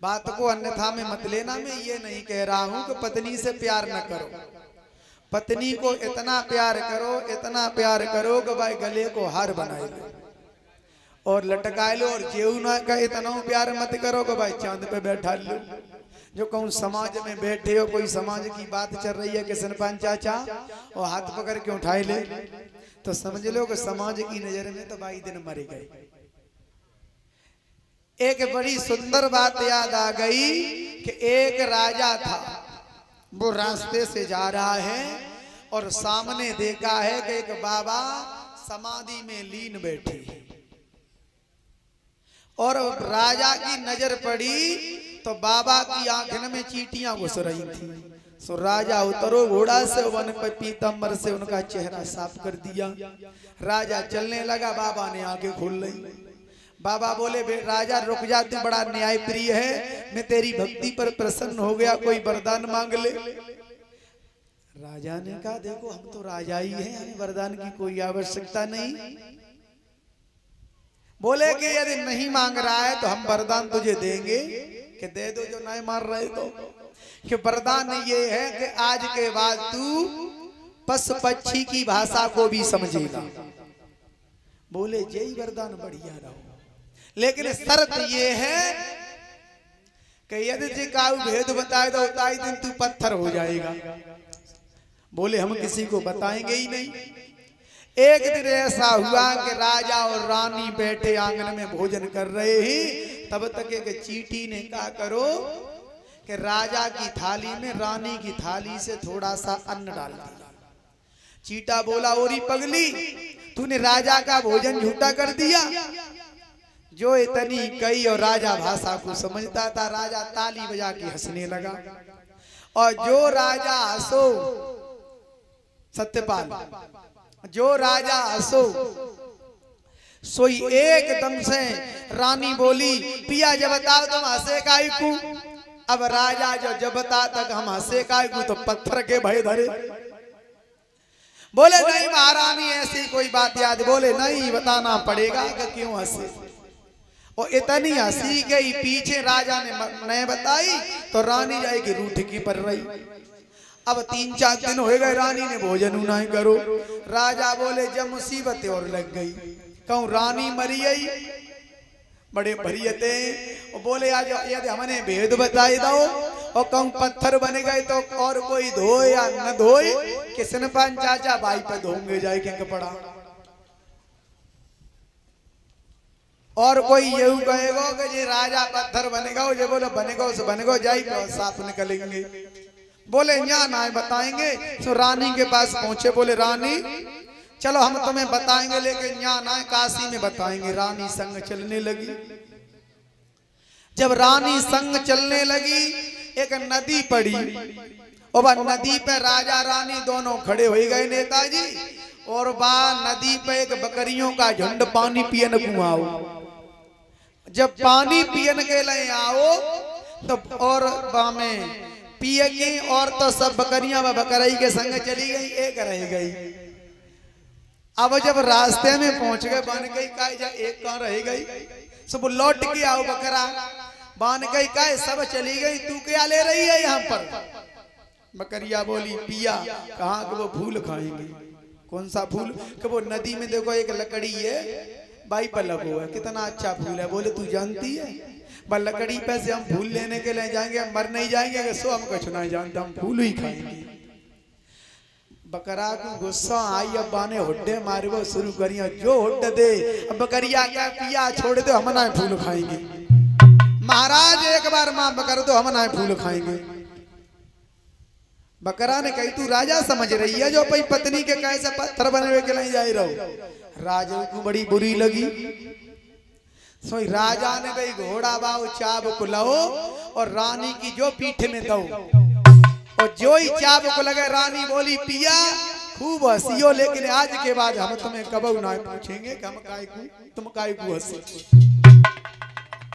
बात को अन्यथा में मत लेना। मैं ये नहीं कह रहा हूं कि पत्नी से प्यार न करो, पत्नी को इतना प्यार करो, इतना प्यार करो कि भाई गले को हार बनाए लो और लटकाए लो, और जेऊना का इतना प्यार मत करो कि भाई चांद पे बैठा लो। जो कहूँ समाज में बैठे हो, कोई समाज की बात चल रही है किशन पान चाचा और हाथ पकड़ के उठाए ले, तो समझ लो कि समाज की नजर में तो भाई दिन मर गए। एक बड़ी सुंदर बात याद आ गई कि एक राजा था, वो रास्ते से जा रहा है और सामने देखा है कि एक बाबा समाधि में लीन बैठे हैं, और राजा की नजर पड़ी तो बाबा की आंखन में चींटियां घुस रही थी। सो राजा उतरो घोड़ा से, वन पर पीतम्बर से उनका चेहरा साफ कर दिया। राजा चलने लगा, बाबा ने आंखें खोल ली। बाबा बोले, राजा रुक जा, तू बड़ा न्याय प्रिय है, मैं तेरी भक्ति पर प्रसन्न हो गया, कोई वरदान मांग ले। राजा ने कहा, देखो हम तो राजा ही हैं, हमें वरदान की कोई आवश्यकता नहीं। बोले कि यदि नहीं मांग रहा है तो हम वरदान तुझे देंगे, कि दे दो जो नहीं मार रहे तो। कि वरदान ये है कि आज के बाद तू पशु पक्षी की भाषा को भी समझेगा। बोले यही वरदान बढ़िया रहो, लेकिन शर्त ये है कि यदि जी का भेद बताए तो उताई दिन तू पत्थर हो जाएगा। बोले हम किसी को बताएंगे ही नहीं। एक दिन ऐसा हुआ कि राजा और रानी बैठे आंगन में भोजन कर रहे हैं, तब तक एक चींटी ने कहा करो कि राजा की थाली में रानी की थाली से थोड़ा सा अन्न डाल दिया। चींटा बोला, ओरी पगली, तूने राजा का भोजन झूठा कर दिया। जो इतनी कही और राजा भाषा को समझता था, राजा ताली बजा के हंसने लगा। और जो राजा हंसो, सत्यपाल, जो राजा हंसो सोई एकदम से रानी बोली, पिया जब बताओ तुम हंसे काहे को। अब राजा जो जब बता तक हम हंसे काहे को, तो पत्थर के भय धरे। बोले नहीं महारानी, ऐसी कोई बात याद। बोले नहीं, बताना पड़ेगा कि क्यों हंसे। और इतनी हंसी गई, पीछे राजा ने नहीं बताई तो रानी जाएगी रूठ की पर रही। अब 3-4 दिन हो गए, रानी ने भोजन नहीं करो। राजा बोले जब मुसीबत और लग गई, कहूँ रानी मरी गई, बड़े भरियते। और बोले आज यदि हमने भेद बताई दो और कहूँ पत्थर बन गए तो और कोई धोए या न धोए, किसन पान चाचा भाई पे धोंगे जाए के पड़ा। और कोई यू कहेगा कि जी राजा पत्थर बनेगा, जो बोले बनेगा से बनेगा जाए साफ निकलेंगे। बोले यहाँ ना बताएंगे। तो रानी के पास पहुंचे, बोले रानी चलो हम तुम्हें बताएंगे, लेकिन यहाँ ना काशी में बताएंगे। रानी संग चलने लगी। जब रानी संग चलने लगी, एक नदी पड़ी और वह नदी पे राजा रानी दोनों खड़े हो गए नेताजी। और वह नदी पे एक बकरियों का झुंड पानी पियन को आओ। जब पानी पियन के लिए आओ तो और वहां में पिए की और तो सब बकरियां व बकराई के संग चली गई, एक रह गई। अब जब रास्ते में पहुंच गए, बन गई काय जा एक कहां रह गई। सब लौट के आओ बकरा, बन गई काय सब चली गई, तू क्या ले रही है यहाँ पर। बकरिया बोली पिया, कहाँ कि वो फूल खाएंगे। कौन सा फूल? कि वो नदी में देखो एक लकड़ी है, बाई पर लगो है, कितना अच्छा फूल है। बोले तू जानती है, बस लकड़ी पे से हम फूल लेने के लिए जाएंगे, हम मर नहीं जाएंगे। सो हम कुछ नहीं जानते, हम फूल ही खाएंगे। बकरा को गुस्सा आई, अब बाने हुड्डे मारबो शुरू करिया, जो हुड्ड दे। अब बकरिया क्या पिया छोड़ दो, हम ना फूल खाएंगे। महाराज एक बार मां बकर दो, हम ना फूल खाएंगे। बकरा ने कही तू राजा समझ रही है, जो अपनी पत्नी के कैसे पत्थर बने हुए के लिए जा रहो। राजा को बड़ी बुरी लगी। सोई राजा ने भाई घोड़ा बाव चाबुक लाओ और रानी की जो पीठ में दो, और जो ही चाबुक लगे रानी बोली पिया खूब हंसियो, लेकिन आज के बाद हम तुम्हें कबू ना पूछेंगे कि हम काय को तुम काय को हंसी।